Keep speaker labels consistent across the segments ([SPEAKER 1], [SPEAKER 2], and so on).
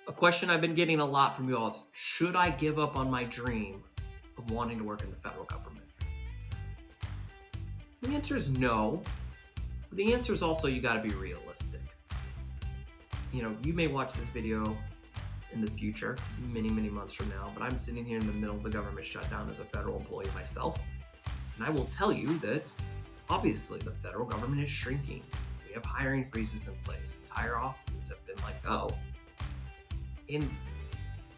[SPEAKER 1] A question I've been getting a lot from you all is, should I give up on my dream of wanting to work in the federal government? The answer is no. But the answer is also you got to be realistic. You may watch this video in the future, many, many months from now, but I'm sitting here in the middle of the government shutdown as a federal employee myself. And I will tell you that obviously the federal government is shrinking. We have hiring freezes in place. Entire offices have been let go. And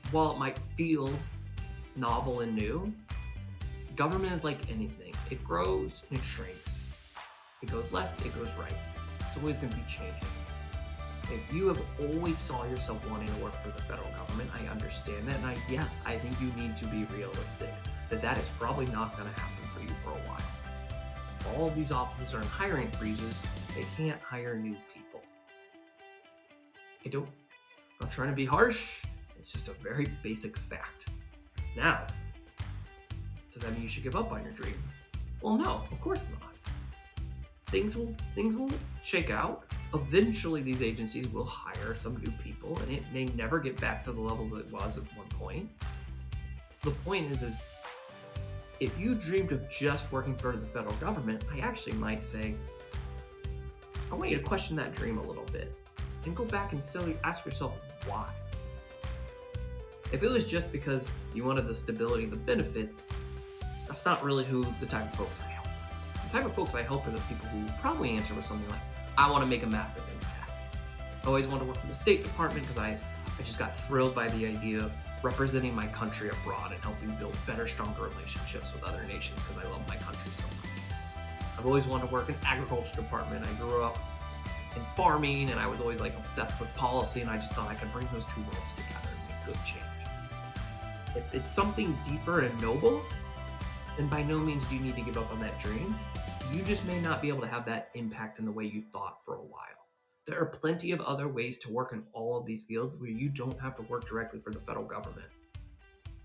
[SPEAKER 1] while it might feel novel and new, government is like anything. It grows and it shrinks. It goes left, it goes right. It's always going to be changing. If you have always saw yourself wanting to work for the federal government, I understand that. And I think you need to be realistic that is probably not going to happen for you for a while. All of these offices are in hiring freezes. They can't hire new people. I'm not trying to be harsh. It's just a very basic fact. Now, does that mean you should give up on your dream? Well, no, of course not. Things will shake out. Eventually, these agencies will hire some new people, and it may never get back to the levels it was at one point. The point is if you dreamed of just working for the federal government, I actually might say, I want you to question that dream a little bit and go back and ask yourself why. If it was just because you wanted the stability and the benefits, that's not really the type of folks I help. The type of folks I help are the people who probably answer with something like, I want to make a massive impact. I always wanted to work in the State Department because I just got thrilled by the idea of representing my country abroad and helping build better, stronger relationships with other nations because I love my country so much. I've always wanted to work in the agriculture department. I grew up in farming and I was always obsessed with policy, and I just thought I could bring those two worlds together and make good change. If it's something deeper and noble, then by no means do you need to give up on that dream. You just may not be able to have that impact in the way you thought for a while. There are plenty of other ways to work in all of these fields where you don't have to work directly for the federal government.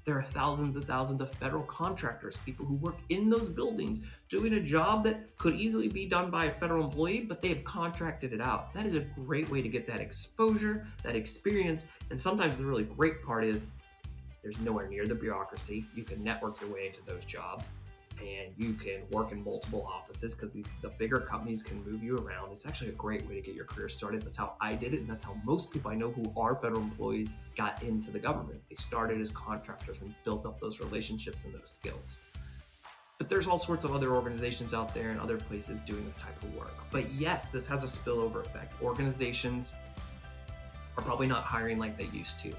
[SPEAKER 1] There are thousands and thousands of federal contractors, people who work in those buildings, doing a job that could easily be done by a federal employee, but they have contracted it out. That is a great way to get that exposure, that experience, and sometimes the really great part is there's nowhere near the bureaucracy. You can network your way into those jobs, and you can work in multiple offices because the bigger companies can move you around. It's actually a great way to get your career started. That's how I did it, and that's how most people I know who are federal employees got into the government. They started as contractors and built up those relationships and those skills. But there's all sorts of other organizations out there and other places doing this type of work. But yes, this has a spillover effect. Organizations are probably not hiring like they used to.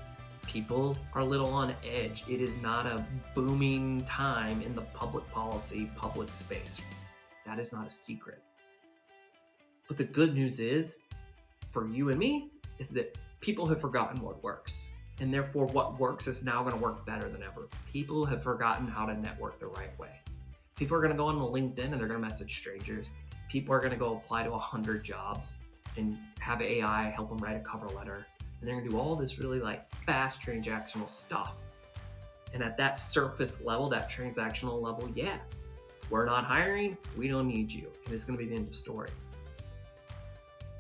[SPEAKER 1] People are a little on edge. It is not a booming time in the public policy, public space. That is not a secret. But the good news is, for you and me, is that people have forgotten what works. And therefore, what works is now going to work better than ever. People have forgotten how to network the right way. People are going to go on LinkedIn and they're going to message strangers. People are going to go apply to 100 jobs and have AI help them write a cover letter. And they're going to do all this really fast transactional stuff. And at that surface level, that transactional level, yeah, we're not hiring, we don't need you. And it's going to be the end of the story.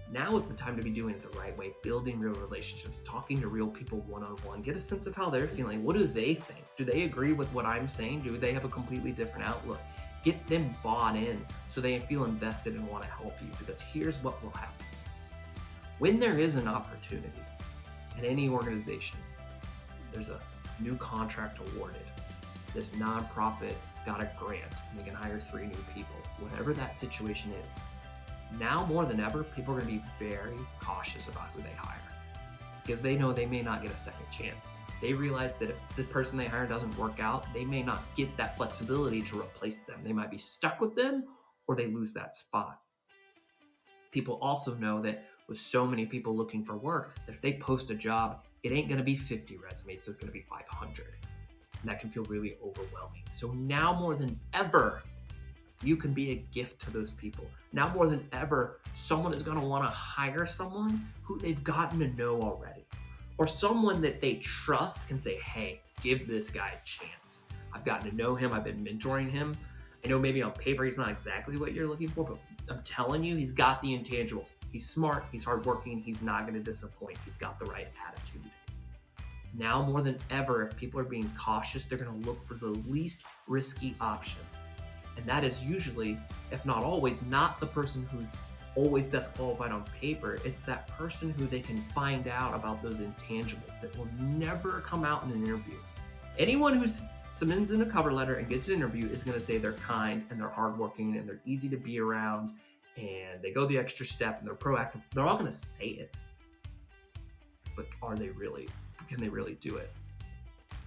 [SPEAKER 1] Now is the time to be doing it the right way, building real relationships, talking to real people one-on-one, get a sense of how they're feeling. What do they think? Do they agree with what I'm saying? Do they have a completely different outlook? Get them bought in so they feel invested and want to help you, because here's what will happen. When there is an opportunity in any organization, there's a new contract awarded, this nonprofit got a grant and they can hire 3 new people, whatever that situation is, now more than ever, people are going to be very cautious about who they hire because they know they may not get a second chance. They realize that if the person they hire doesn't work out, they may not get that flexibility to replace them. They might be stuck with them or they lose that spot. People also know that with so many people looking for work, that if they post a job, it ain't going to be 50 resumes, it's going to be 500. And that can feel really overwhelming. So now more than ever, you can be a gift to those people. Now more than ever, someone is going to want to hire someone who they've gotten to know already, or someone that they trust can say, hey, give this guy a chance. I've gotten to know him. I've been mentoring him. I know maybe on paper he's not exactly what you're looking for, but I'm telling you, he's got the intangibles. He's smart. He's hardworking. He's not going to disappoint. He's got the right attitude. Now more than ever, if people are being cautious, they're going to look for the least risky option. And that is usually, if not always, not the person who's always best qualified on paper. It's that person who they can find out about those intangibles that will never come out in an interview. Anyone who submits in a cover letter and gets an interview is going to say they're kind and they're hardworking and they're easy to be around and they go the extra step and they're proactive. They're all going to say it. But are they really? Can they really do it?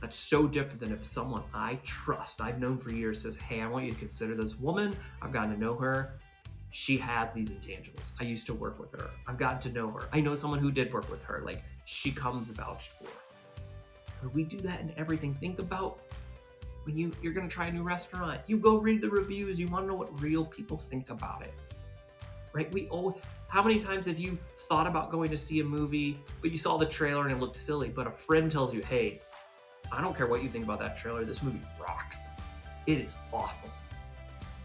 [SPEAKER 1] That's so different than if someone I trust, I've known for years, says, hey, I want you to consider this woman. I've gotten to know her. She has these intangibles. I used to work with her. I've gotten to know her. I know someone who did work with her. Like, she comes vouched for. But we do that in everything. Think about when you're going to try a new restaurant. You go read the reviews. You want to know what real people think about it. Right? How many times have you thought about going to see a movie, but you saw the trailer and it looked silly, but a friend tells you, hey, I don't care what you think about that trailer. This movie rocks. It is awesome.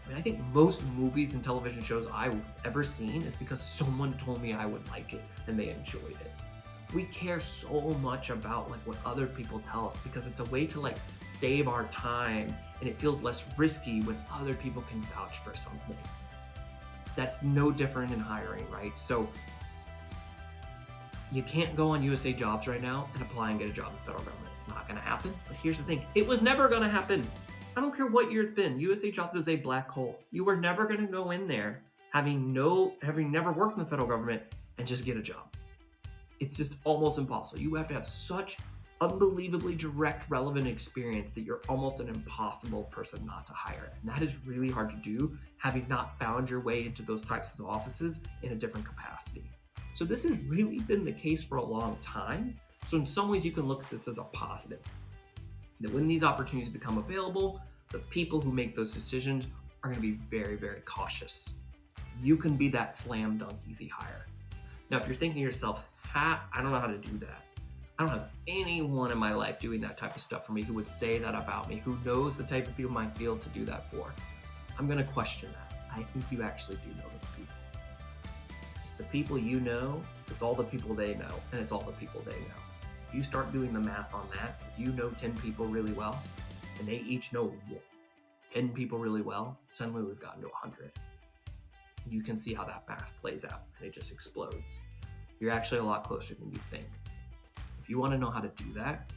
[SPEAKER 1] I mean, I think most movies and television shows I've ever seen is because someone told me I would like it and they enjoyed it. We care so much about like what other people tell us because it's a way to like save our time and it feels less risky when other people can vouch for something. That's no different in hiring, right? So you can't go on USA Jobs right now and apply and get a job in the federal government. It's not going to happen. But here's the thing. It was never going to happen. I don't care what year it's been. USA Jobs is a black hole. You were never going to go in there having never worked in the federal government and just get a job. It's just almost impossible. You have to have such unbelievably direct, relevant experience that you're almost an impossible person not to hire. And that is really hard to do, having not found your way into those types of offices in a different capacity. So this has really been the case for a long time. So in some ways you can look at this as a positive. That when these opportunities become available, the people who make those decisions are going to be very, very cautious. You can be that slam dunk easy hire. Now, if you're thinking to yourself, I don't know how to do that. I don't have anyone in my life doing that type of stuff for me who would say that about me, who knows the type of people in my field to do that for. I'm going to question that. I think you actually do know those people. It's the people you know, it's all the people they know, and it's all the people they know. If you start doing the math on that, if you know 10 people really well, and they each know 10 people really well, suddenly we've gotten to 100. You can see how that math plays out, and it just explodes. You're actually a lot closer than you think. If you want to know how to do that,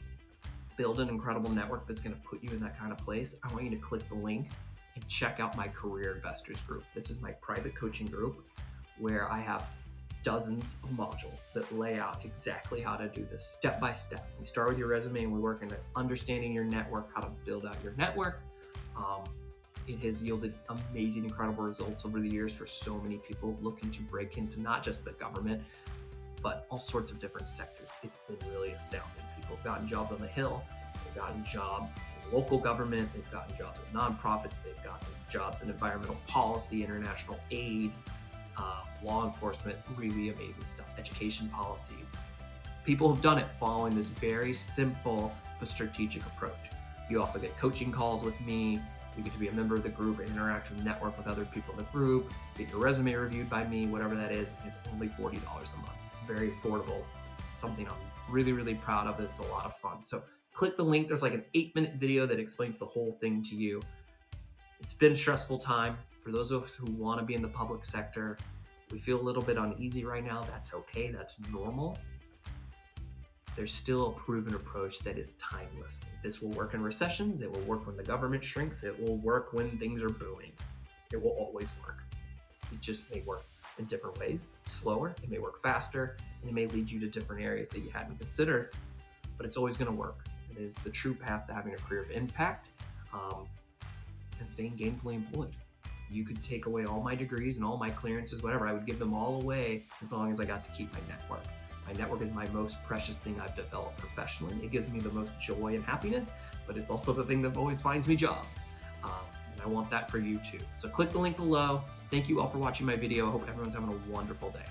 [SPEAKER 1] build an incredible network that's going to put you in that kind of place, I want you to click the link and check out my Career Investors group. This is my private coaching group where I have dozens of modules that lay out exactly how to do this step by step. We start with your resume and we work into understanding your network, how to build out your network. It has yielded amazing, incredible results over the years for so many people looking to break into not just the government, but all sorts of different sectors. It's been really astounding. People have gotten jobs on the Hill, they've gotten jobs in local government, they've gotten jobs in nonprofits, they've gotten jobs in environmental policy, international aid, law enforcement, really amazing stuff, education policy. People have done it following this very simple but strategic approach. You also get coaching calls with me. You get to be a member of the group and interact and network with other people in the group, get your resume reviewed by me, whatever that is, and it's only $40 a month. It's very affordable. It's something I'm really, really proud of. It's a lot of fun. So click the link. There's like an 8-minute video that explains the whole thing to you. It's been a stressful time. For those of us who want to be in the public sector, we feel a little bit uneasy right now. That's okay. That's normal. There's still a proven approach that is timeless. This will work in recessions. It will work when the government shrinks. It will work when things are booming. It will always work. It just may work in different ways, slower. It may work faster, and it may lead you to different areas that you hadn't considered, but it's always going to work. It is the true path to having a career of impact and staying gainfully employed. You could take away all my degrees and all my clearances, whatever. I would give them all away as long as I got to keep my network. My network is my most precious thing I've developed professionally. It gives me the most joy and happiness, but it's also the thing that always finds me jobs. And I want that for you too. So click the link below. Thank you all for watching my video. I hope everyone's having a wonderful day.